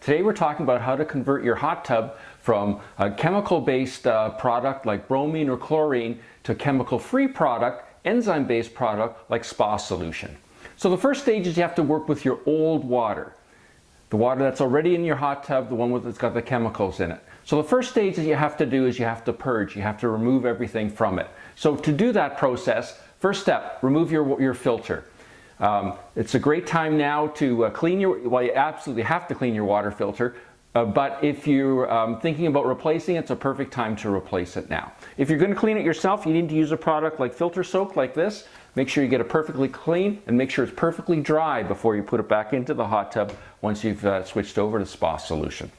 Today we're talking about how to convert your hot tub from a chemical-based product like bromine or chlorine to a chemical-free product, enzyme-based product like spa solution. So the first stage is you have to work with your old water. The water that's already in your hot tub, the one that's got the chemicals in it. So the first stage that you have to do is you have to purge. You have to remove everything from it. So to do that process, first step, remove your filter. It's a great time now to clean well, you absolutely have to clean your water filter, but if you're thinking about replacing it, it's a perfect time to replace it now. If you're going to clean it yourself, you need to use a product like filter soap like this. Make sure you get it perfectly clean and make sure it's perfectly dry before you put it back into the hot tub once you've switched over to spa solution.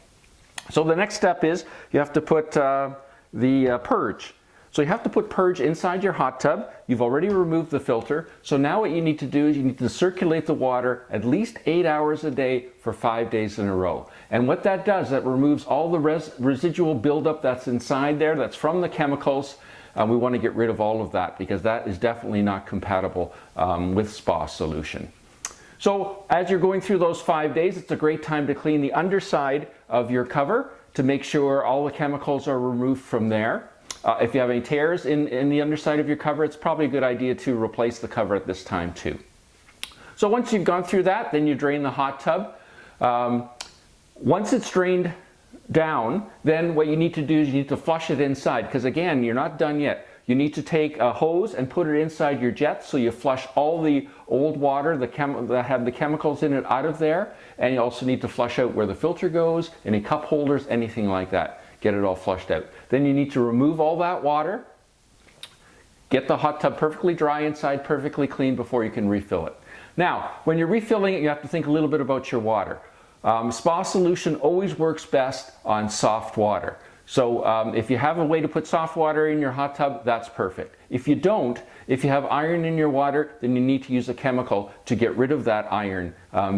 So the next step is you have to put the purge. So you have to put purge inside your hot tub. You've already removed the filter. So now what you need to do is you need to circulate the water at least 8 hours a day for 5 days in a row. And what that does, that removes all the residual buildup that's inside there, that's from the chemicals. We want to get rid of all of that because that is definitely not compatible with spa solution. So as you're going through those 5 days, it's a great time to clean the underside of your cover to make sure all the chemicals are removed from there. If you have any tears in the underside of your cover, it's probably a good idea to replace the cover at this time too. So once you've gone through that, then you drain the hot tub. Once it's drained down, then what you need to do is you need to flush it inside, because again, you're not done yet. You need to take a hose and put it inside your jet, so you flush all the old water that have the chemicals in it out of there, and you also need to flush out where the filter goes, any cup holders, anything like that. Get it all flushed out. Then you need to remove all that water, get the hot tub perfectly dry inside, perfectly clean before you can refill it. Now, when you're refilling it, you have to think a little bit about your water. Spa solution always works best on soft water. So if you have a way to put soft water in your hot tub, that's perfect. If you don't, if you have iron in your water, then you need to use a chemical to get rid of that iron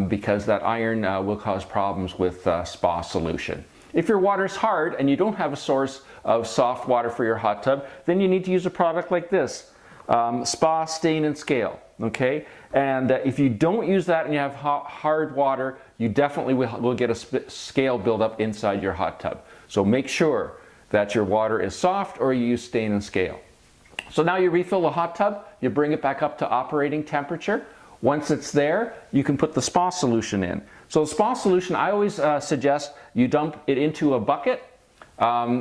because that iron will cause problems with spa solution. If your water's hard and you don't have a source of soft water for your hot tub, then you need to use a product like this, Spa Stain and Scale, okay? And if you don't use that and you have hard water, you definitely will get a scale buildup inside your hot tub. So make sure that your water is soft or you use Stain and Scale. So now you refill the hot tub, you bring it back up to operating temperature. Once it's there, you can put the spa solution in. So the spa solution, I always suggest you dump it into a bucket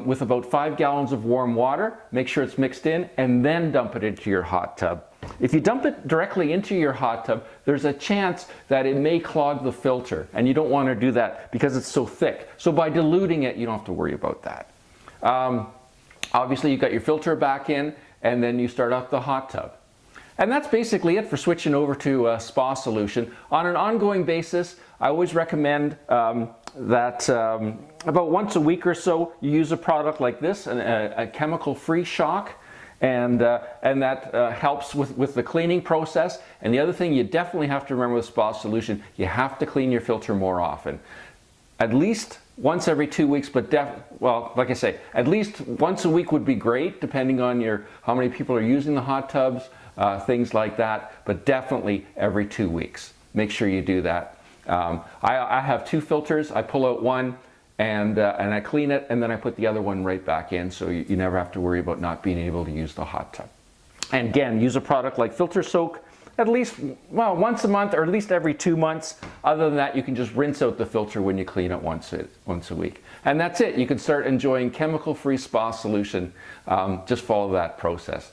with about 5 gallons of warm water. Make sure it's mixed in and then dump it into your hot tub. If you dump it directly into your hot tub, there's a chance that it may clog the filter, and you don't want to do that because it's so thick. So by diluting it, you don't have to worry about that. Obviously, you've got your filter back in, and then you start up the hot tub. And that's basically it for switching over to a spa solution. On an ongoing basis, I always recommend that about once a week or so, you use a product like this, a chemical-free shock, and that helps with the cleaning process. And the other thing you definitely have to remember with spa solution, you have to clean your filter more often. At least once every 2 weeks, but well, like I say, at least once a week would be great, depending on how many people are using the hot tubs, things like that, but definitely every 2 weeks. Make sure you do that. I have 2 filters. I pull out one and I clean it, and then I put the other one right back in, so you never have to worry about not being able to use the hot tub. And again, use a product like filter soak at least, well, once a month or at least every 2 months. Other than that, you can just rinse out the filter when you clean it once a week. And that's it. You can start enjoying chemical-free spa solution. Just follow that process.